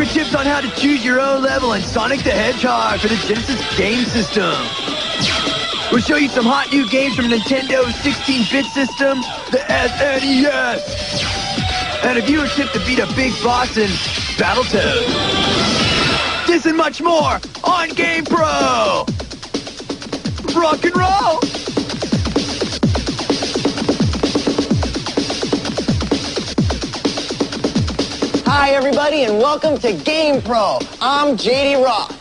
tips on how to choose your own level in Sonic the Hedgehog for the Genesis game system. We'll show you some hot new games from Nintendo's 16-bit system, the SNES. And a viewer tip to beat a big boss in Battletoads. This and much more on GamePro. Rock and roll! Hi, everybody, and welcome to GamePro. I'm JD Roth.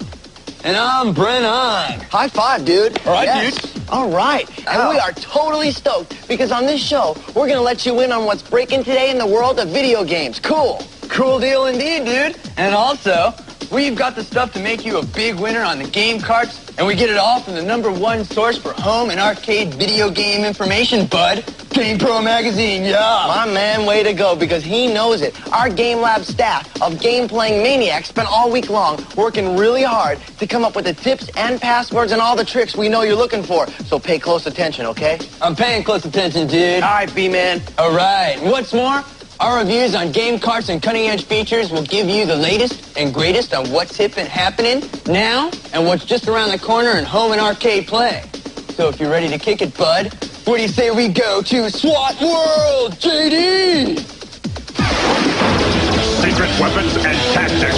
And I'm Brent Hahn. High five, dude. All right, yes. dude. All right. And we are totally stoked because on this show, we're going to let you in on what's breaking today in the world of video games. Cool. Cool deal indeed, dude. And also, we've got the stuff to make you a big winner on the game carts, and we get it all from the #1 source for home and arcade video game information, bud. GamePro Magazine, yeah. My man, way to go, because he knows it. Our Game Lab staff of game-playing maniacs spent all week long working really hard to come up with the tips and passwords and all the tricks we know you're looking for. So pay close attention, okay? I'm paying close attention, dude. All right, B-man. All right. And what's more, our reviews on game carts and cutting-edge features will give you the latest and greatest on what's hip and happening now and what's just around the corner in home and arcade play. So if you're ready to kick it, bud, what do you say we go to SWAT World, JD? Secret weapons and tactics.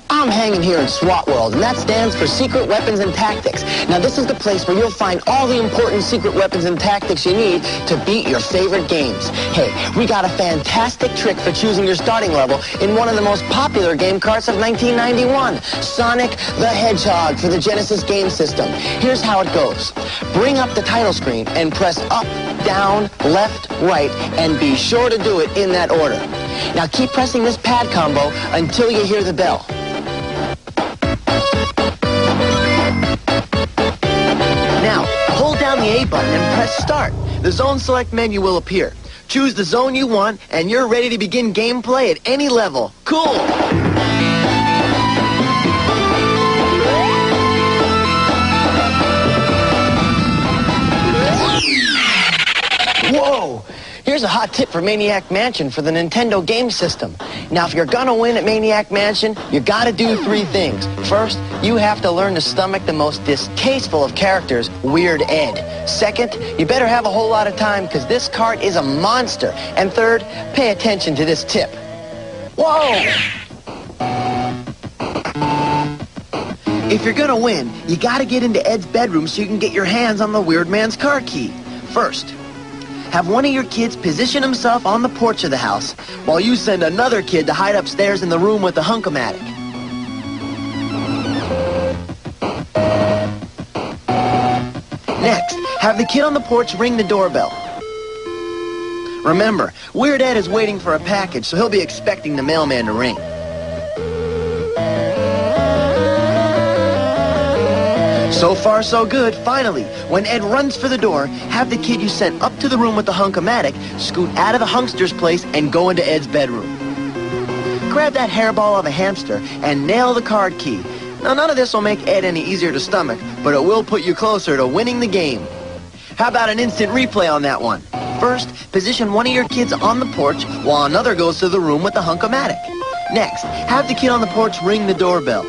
I'm hanging here in SWAT World, and that stands for Secret Weapons and Tactics. Now, this is the place where you'll find all the important secret weapons and tactics you need to beat your favorite games. Hey, we got a fantastic trick for choosing your starting level in one of the most popular game carts of 1991, Sonic the Hedgehog for the Genesis game system. Here's how it goes. Bring up the title screen and press up, down, left, right, and be sure to do it in that order. Now, keep pressing this pad combo until you hear the bell. Now, hold down the A button and press start. The zone select menu will appear. Choose the zone you want, and you're ready to begin gameplay at any level. Cool! Whoa! Here's a hot tip for Maniac Mansion for the Nintendo game system. Now, if you're gonna win at Maniac Mansion, you gotta do 3 things. First, you have to learn to stomach the most distasteful of characters, Weird Ed. Second, you better have a whole lot of time because this cart is a monster. And third, pay attention to this tip. Whoa! If you're gonna win, you gotta get into Ed's bedroom so you can get your hands on the Weird Man's car key. First, have one of your kids position himself on the porch of the house while you send another kid to hide upstairs in the room with the hunk-o-matic. Next, have the kid on the porch ring the doorbell. Remember, Weird Ed is waiting for a package, so he'll be expecting the mailman to ring. So far, so good. Finally, when Ed runs for the door, have the kid you sent up to the room with the hunk-o-matic scoot out of the hunkster's place and go into Ed's bedroom. Grab that hairball of a hamster and nail the card key. Now, none of this will make Ed any easier to stomach, but it will put you closer to winning the game. How about an instant replay on that one? First, position one of your kids on the porch while another goes to the room with the hunk-o-matic. Next, have the kid on the porch ring the doorbell.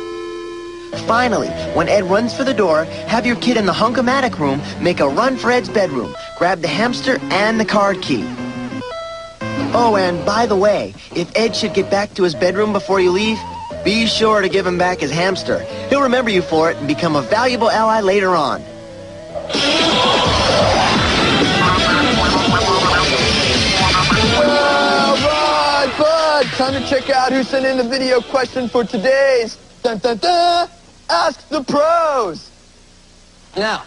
Finally, when Ed runs for the door, have your kid in the hunk-o-matic room make a run for Ed's bedroom. Grab the hamster and the card key. Oh, and by the way, if Ed should get back to his bedroom before you leave, be sure to give him back his hamster. He'll remember you for it and become a valuable ally later on. All right, bud. Time to check out who sent in the video question for today's Ask the Pros. Now,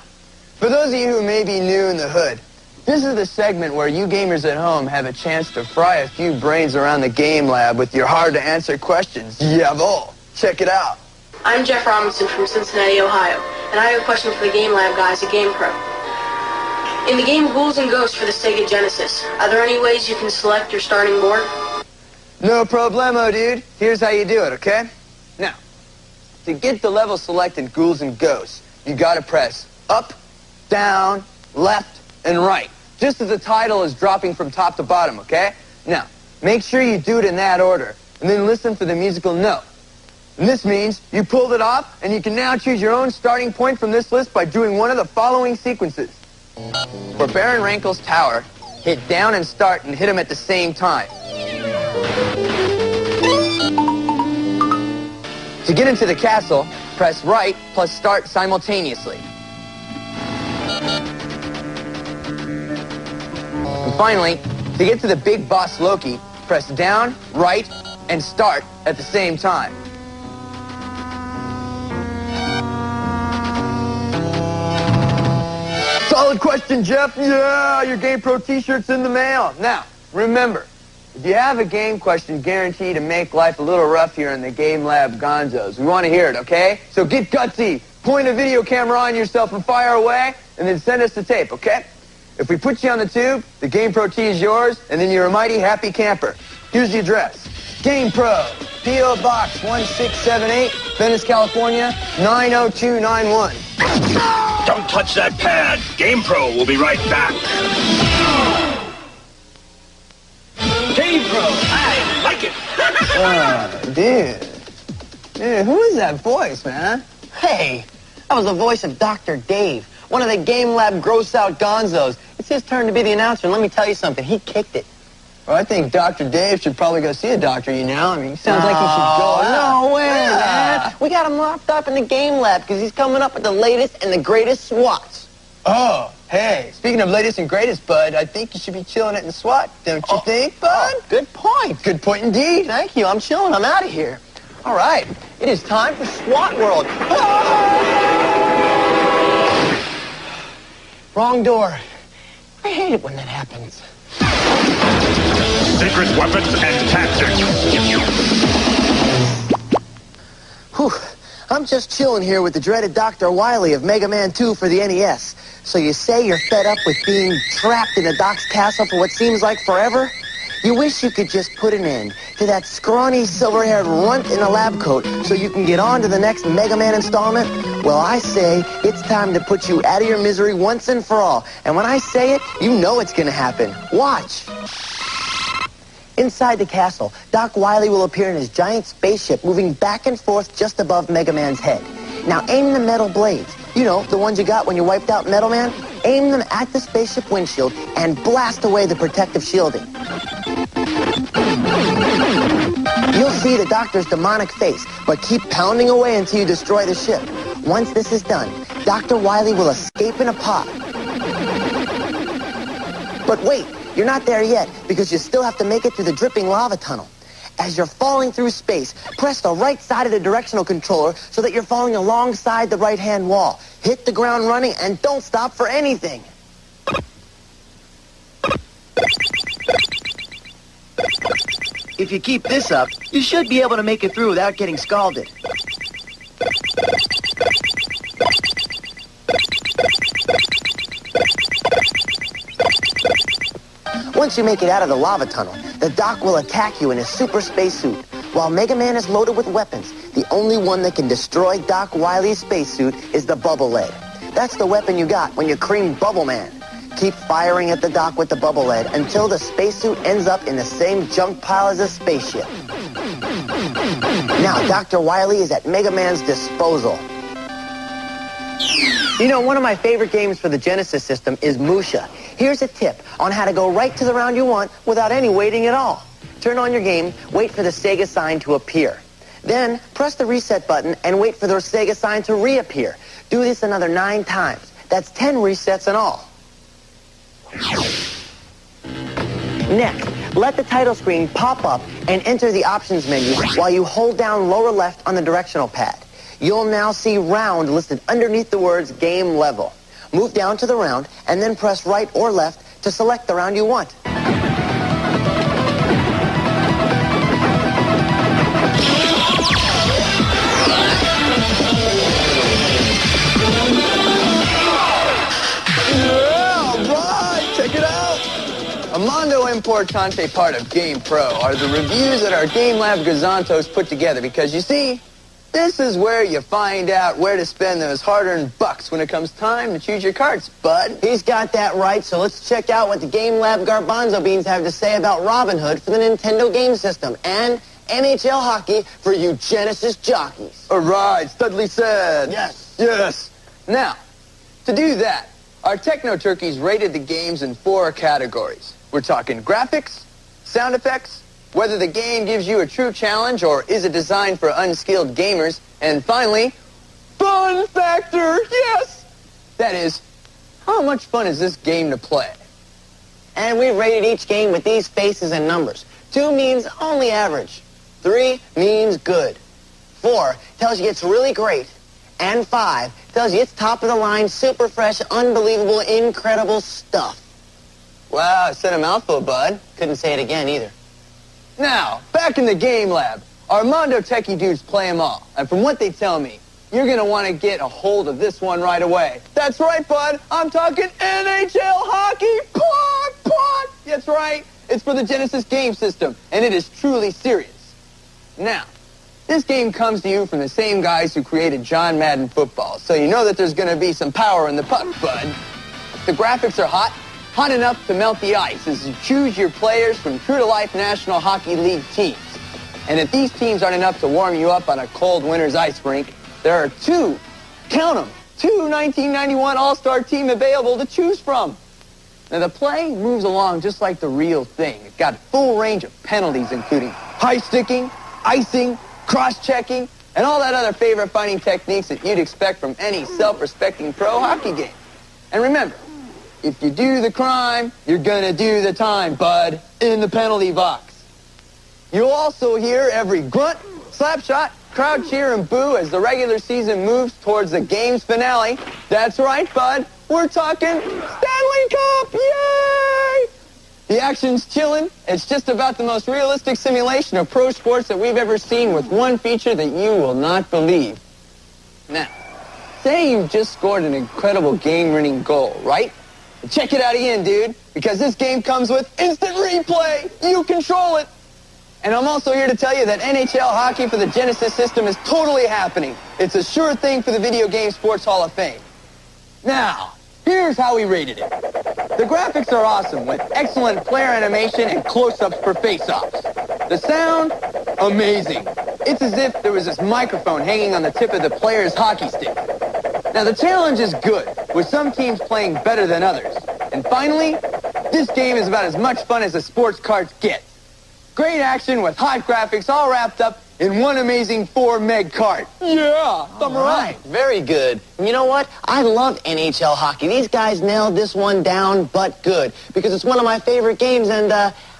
for those of you who may be new in the hood, this is the segment where you gamers at home have a chance to fry a few brains around the game lab with your hard-to-answer questions. Jawohl. Check it out. I'm Jeff Robinson from Cincinnati, Ohio, and I have a question for the Game Lab guys at GamePro. In the game Ghouls and Ghosts for the Sega Genesis, are there any ways you can select your starting board? No problemo, dude. Here's how you do it, okay? Now, to get the level selected Ghouls and Ghosts, you gotta press up, down, left, and right, just as the title is dropping from top to bottom, okay? Now, make sure you do it in that order, and then listen for the musical note. And this means you pulled it off, and you can now choose your own starting point from this list by doing one of the following sequences. For Baron Rankel's tower, hit down and start and hit him at the same time. To get into the castle, press right plus start simultaneously. And finally, to get to the big boss Loki, press down, right, and start at the same time. Solid question, Jeff. Yeah, your GamePro t-shirt's in the mail. Now, remember, if you have a game question guaranteed to make life a little rough here in the Game Lab Gonzos, we want to hear it, okay? So get gutsy, point a video camera on yourself and fire away, and then send us the tape, okay? If we put you on the tube, the GamePro T is yours, and then you're a mighty happy camper. Here's the address. GamePro, P.O. Box 1678, Venice, California, 90291. Don't touch that pad. GamePro will be right back. GamePro, I like it. Oh, dude. Dude, who is that voice, man? Hey, that was the voice of Dr. Dave, one of the Game Lab gross-out gonzos. It's his turn to be the announcer, and let me tell you something. He kicked it. Well, I think Dr. Dave should probably go see a doctor, you know? I mean, sounds like he should go out. No way, man. We got him locked up in the Game Lab because he's coming up with the latest and the greatest SWATs. Oh, hey, speaking of latest and greatest, Bud, I think you should be chilling it in SWAT, don't you think, Bud? Good point. Good point indeed. Thank you. I'm chilling. I'm out of here. All right. It is time for SWAT World. Wrong door. I hate it when that happens. Secret weapons and tactics. Whew. I'm just chilling here with the dreaded Dr. Wily of Mega Man 2 for the NES. So you say you're fed up with being trapped in a Doc's castle for what seems like forever? You wish you could just put an end to that scrawny, silver-haired runt in a lab coat so you can get on to the next Mega Man installment? Well, I say it's time to put you out of your misery once and for all. And when I say it, you know it's going to happen. Watch. Inside the castle, Doc Wily will appear in his giant spaceship moving back and forth just above Mega Man's head. Now aim the metal blades. You know, the ones you got when you wiped out Metal Man? Aim them at the spaceship windshield and blast away the protective shielding. You'll see the Doctor's demonic face, but keep pounding away until you destroy the ship. Once this is done, Dr. Wily will escape in a pod. But wait, you're not there yet, because you still have to make it through the dripping lava tunnel. As you're falling through space, press the right side of the directional controller so that you're falling alongside the right-hand wall. Hit the ground running and don't stop for anything. If you keep this up, you should be able to make it through without getting scalded. Once you make it out of the lava tunnel, the Doc will attack you in his super spacesuit. While Mega Man is loaded with weapons, the only one that can destroy Doc Wily's spacesuit is the Bubble Lead. That's the weapon you got when you creamed Bubble Man. Keep firing at the Doc with the Bubble Lead until the spacesuit ends up in the same junk pile as a spaceship. Now, Dr. Wily is at Mega Man's disposal. You know, one of my favorite games for the Genesis system is Musha. Here's a tip on how to go right to the round you want without any waiting at all. Turn on your game, wait for the Sega sign to appear. Then, press the reset button and wait for the Sega sign to reappear. Do this another 9 times. That's 10 resets in all. Next, let the title screen pop up and enter the options menu while you hold down lower left on the directional pad. You'll now see round listed underneath the words game level. Move down to the round and then press right or left to select the round you want. Mondo Importante part of GamePro are the reviews that our Game Lab Gazantos put together because, you see, this is where you find out where to spend those hard-earned bucks when it comes time to choose your carts, bud. He's got that right, so let's check out what the Game Lab Garbanzo Beans have to say about Robin Hood for the Nintendo game system and NHL hockey for you Genesis jockeys. All right, Studley said. Yes. Yes. Now, to do that, our Techno Turkeys rated the games in 4 categories. We're talking graphics, sound effects, whether the game gives you a true challenge or is it designed for unskilled gamers, and finally, fun factor, yes! That is, how much fun is this game to play? And we rated each game with these faces and numbers. 2 means only average. 3 means good. 4 tells you it's really great. And 5 tells you it's top of the line, super fresh, unbelievable, incredible stuff. Wow, I said a mouthful, bud. Couldn't say it again either. Now, back in the game lab, our Mondo Techie dudes play them all. And from what they tell me, you're going to want to get a hold of this one right away. That's right, bud. I'm talking NHL hockey. Pod. That's right. It's for the Genesis game system, and it is truly serious. Now, this game comes to you from the same guys who created John Madden football, so you know that there's going to be some power in the puck, bud. The graphics are hot enough to melt the ice as you choose your players from true-to-life National Hockey League teams. And if these teams aren't enough to warm you up on a cold winter's ice rink, there are 2, count them, 2 1991 All-Star team available to choose from. Now, the play moves along just like the real thing. It's got a full range of penalties, including high sticking, icing, cross-checking, and all that other favorite fighting techniques that you'd expect from any self-respecting pro hockey game. And remember, if you do the crime, you're gonna do the time, bud, in the penalty box. You'll also hear every grunt, slap shot, crowd cheer, and boo as the regular season moves towards the game's finale. That's right, bud. We're talking Stanley Cup! Yay! The action's chillin'. It's just about the most realistic simulation of pro sports that we've ever seen, with one feature that you will not believe. Now, say you've just scored an incredible game-winning goal, right? Check it out again, dude, because this game comes with instant replay. You control it. And I'm also here to tell you that NHL hockey for the Genesis system is totally happening. It's a sure thing for the Video Game Sports Hall of Fame. Now, here's how we rated it. The graphics are awesome, with excellent player animation and close-ups for face-offs. The sound, amazing. It's as if there was this microphone hanging on the tip of the player's hockey stick. Now, the challenge is good, with some teams playing better than others. And finally, this game is about as much fun as a sports card gets. Great action with hot graphics all wrapped up in one amazing 4-meg cart. Yeah, thumb right. Very good. And you know what? I love NHL hockey. These guys nailed this one down, but good. Because it's one of my favorite games, and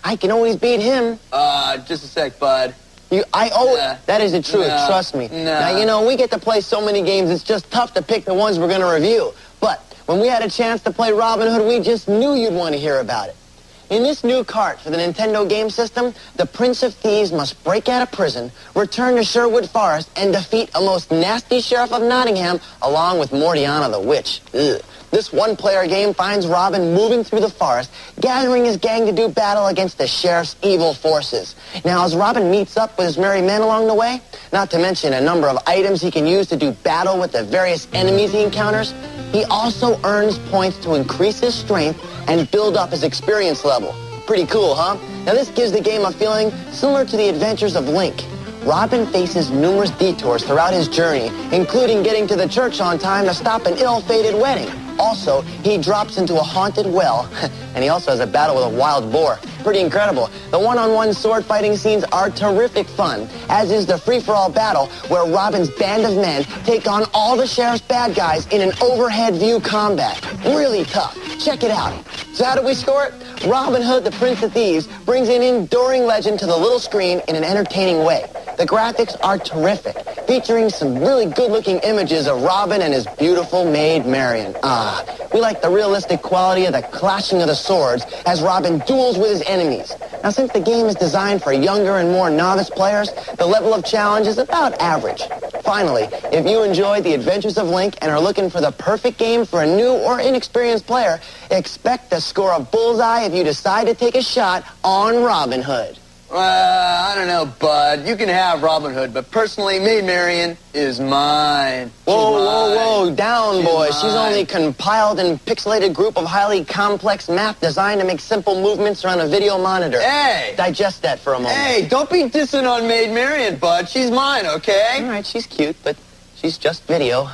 I can always beat him. Just a sec, bud. That is the truth, trust me. Now, you know, we get to play so many games, it's just tough to pick the ones we're going to review. But when we had a chance to play Robin Hood, we just knew you'd want to hear about it. In this new cart for the Nintendo game system, the Prince of Thieves must break out of prison, return to Sherwood Forest, and defeat a most nasty sheriff of Nottingham, along with Mortiana the Witch. Ugh. This one-player game finds Robin moving through the forest, gathering his gang to do battle against the sheriff's evil forces. Now, as Robin meets up with his merry men along the way, not to mention a number of items he can use to do battle with the various enemies he encounters, he also earns points to increase his strength and build up his experience level. Pretty cool, huh? Now, this gives the game a feeling similar to the adventures of Link. Robin faces numerous detours throughout his journey, including getting to the church on time to stop an ill-fated wedding. Also, he drops into a haunted well, and he also has a battle with a wild boar. Pretty incredible. The one-on-one sword fighting scenes are terrific fun, as is the free-for-all battle where Robin's band of men take on all the sheriff's bad guys in an overhead view combat. Really tough. Check it out. So how did we score it? Robin Hood, the Prince of Thieves, brings an enduring legend to the little screen in an entertaining way. The graphics are terrific, featuring some really good-looking images of Robin and his beautiful maid Marian. We like the realistic quality of the clashing of the swords as Robin duels with his enemies. Now, since the game is designed for younger and more novice players, the level of challenge is about average. Finally, if you enjoyed the Adventures of Link and are looking for the perfect game for a new or inexperienced player, expect to score a bullseye if you decide to take a shot on Robin Hood. I don't know, Bud. You can have Robin Hood, but personally, Maid Marian is mine. Whoa, down, boy. mine. She's only compiled and pixelated group of highly complex math designed to make simple movements around a video monitor. Hey! Digest that for a moment. Hey, don't be dissing on Maid Marian, Bud. She's mine, okay? All right, she's cute, but she's just video.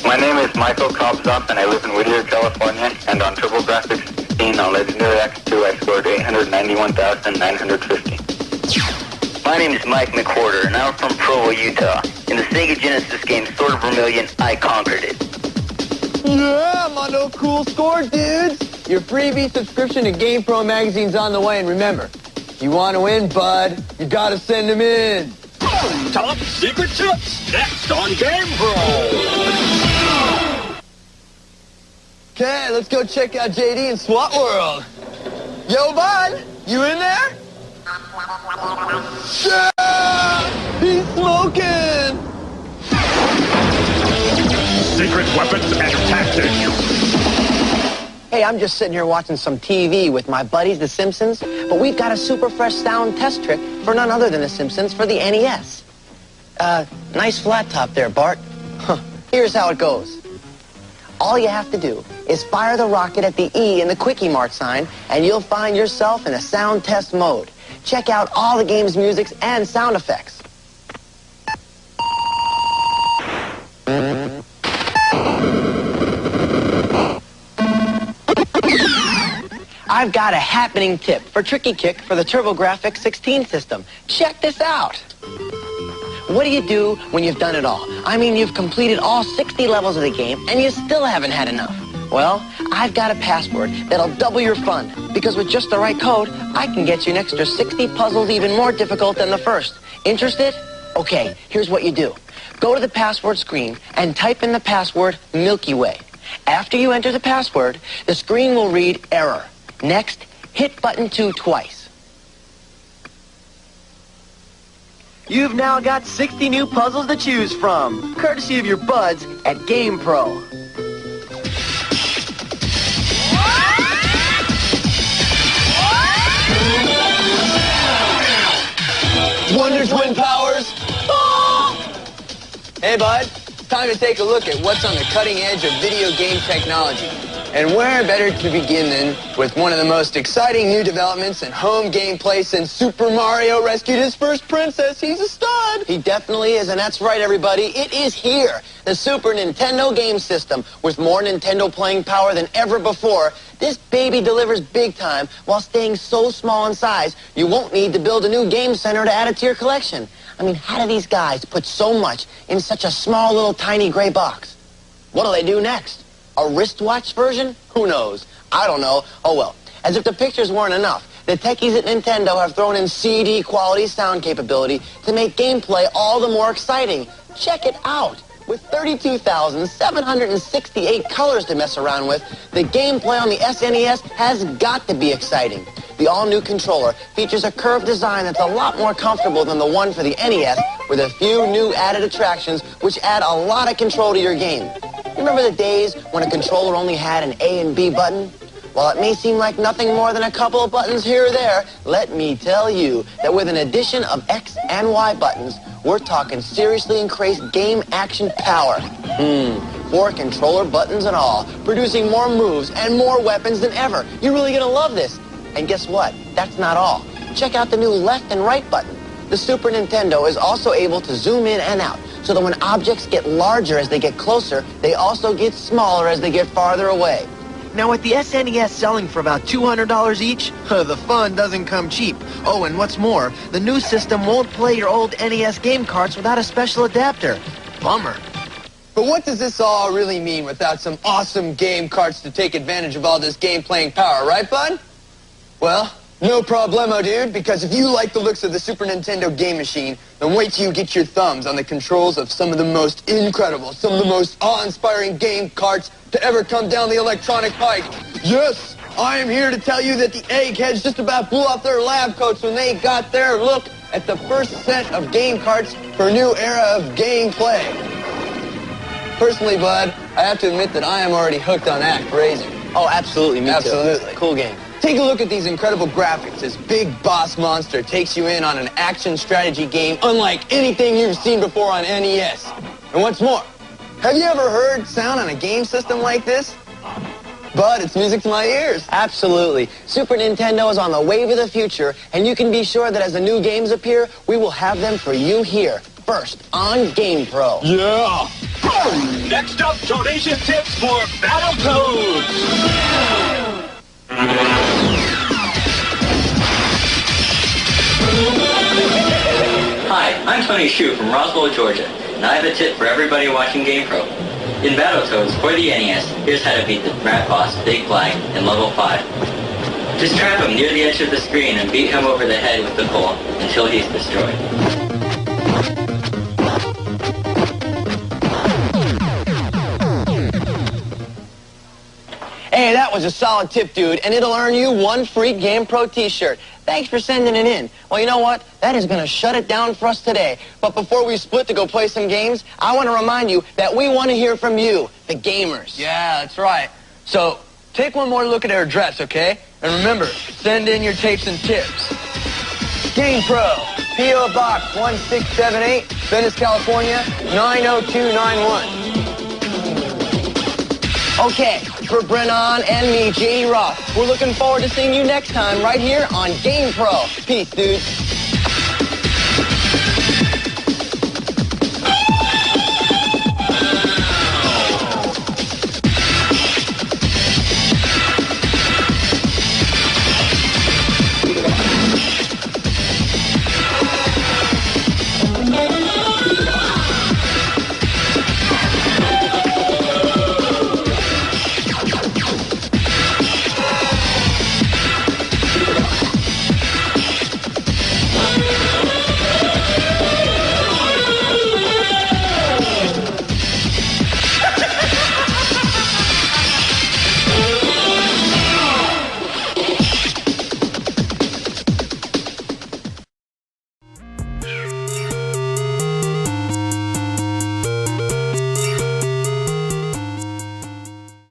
My name is Michael Kobzoff, and I live in Whittier, California, and on TurboGrafx 16 on Legendary X2, I scored 891,950. My name is Mike McWhorter, and I'm from Provo, Utah. In the Sega Genesis game Sword of Vermilion, I conquered it. Yeah, Mondo, cool score, dudes. Your freebie subscription to GamePro Magazine's on the way, and remember, if you want to win, Bud, you gotta send them in. Top secret tips next on GamePro. Okay, let's go check out JD in SWAT World. Yo, Bud, you in there? Yeah! He's smoking! Secret weapons and tactics. Hey, I'm just sitting here watching some TV with my buddies, The Simpsons, but we've got a super fresh sound test trick for none other than The Simpsons for the NES. Nice flat top there, Bart. Here's how it goes. All you have to do is fire the rocket at the E in the Quickie Mart sign, and you'll find yourself in a sound test mode. Check out all the game's music and sound effects. I've got a happening tip for Tricky Kick for the TurboGrafx 16 system. Check this out. What do you do when you've done it all? I mean, you've completed all 60 levels of the game, and you still haven't had enough. Well, I've got a password that'll double your fun, because with just the right code, I can get you an extra 60 puzzles even more difficult than the first. Interested? Okay, here's what you do. Go to the password screen and type in the password Milky Way. After you enter the password, the screen will read error. Next, hit button 2 twice. You've now got 60 new puzzles to choose from, courtesy of your buds at GamePro. Wonder Twin Powers. Hey, Bud, it's time to take a look at what's on the cutting edge of video game technology. And where better to begin than with one of the most exciting new developments in home gameplay since Super Mario rescued his first princess. He's a stud. He definitely is, and that's right, everybody. It is here. The Super Nintendo game system. With more Nintendo playing power than ever before, this baby delivers big time while staying so small in size, you won't need to build a new game center to add it to your collection. I mean, how do these guys put so much in such a small little tiny gray box? What do they do next? A wristwatch version? Who knows? I don't know. Oh, well. As if the pictures weren't enough, the techies at Nintendo have thrown in CD quality sound capability to make gameplay all the more exciting. Check it out. With 32,768 colors to mess around with, the gameplay on the SNES has got to be exciting. The all-new controller features a curved design that's a lot more comfortable than the one for the NES, with a few new added attractions which add a lot of control to your game. Remember the days when a controller only had an A and B button? While it may seem like nothing more than a couple of buttons here or there, let me tell you that with an addition of X and Y buttons, we're talking seriously increased game action power. 4 controller buttons and all, producing more moves and more weapons than ever. You're really gonna love this. And guess what? That's not all. Check out the new left and right button. The Super Nintendo is also able to zoom in and out, so that when objects get larger as they get closer, they also get smaller as they get farther away. Now, with the SNES selling for about $200 each, the fun doesn't come cheap. Oh, and what's more, the new system won't play your old NES game carts without a special adapter. Bummer. But what does this all really mean without some awesome game carts to take advantage of all this game-playing power, right, Bud? Well, no problemo, dude, because if you like the looks of the Super Nintendo game machine, then wait till you get your thumbs on the controls of some of the most incredible, some of the most awe-inspiring game carts to ever come down the electronic pike. Yes, I am here to tell you that the eggheads just about blew off their lab coats when they got their look at the first set of game carts for a new era of gameplay. Personally, Bud, I have to admit that I am already hooked on Act Racing. Oh, absolutely, me too. Absolutely. Cool game. Take a look at these incredible graphics. This big boss monster takes you in on an action strategy game unlike anything you've seen before on NES. And what's more, have you ever heard sound on a game system like this? Bud, it's music to my ears. Absolutely. Super Nintendo is on the wave of the future, and you can be sure that as the new games appear, we will have them for you here, first on GamePro. Yeah. Next up, donation tips for Battletoads. Hi, I'm Tony Shu from Roswell, Georgia, and I have a tip for everybody watching GamePro. In Battletoads for the NES, here's how to beat the rat boss, Big Black, in level 5. Just trap him near the edge of the screen and beat him over the head with the pole until he's destroyed. Hey, that was a solid tip, dude, and it'll earn you one free GamePro t-shirt. Thanks for sending it in. Well, you know what? That is going to shut it down for us today. But before we split to go play some games, I want to remind you that we want to hear from you, the gamers. Yeah, that's right. So, take one more look at our address, okay? And remember, send in your tapes and tips. GamePro, P.O. Box 1678, Venice, California, 90291. Okay, for Brennan and me, J.D. Roth, we're looking forward to seeing you next time right here on GamePro. Peace, dudes.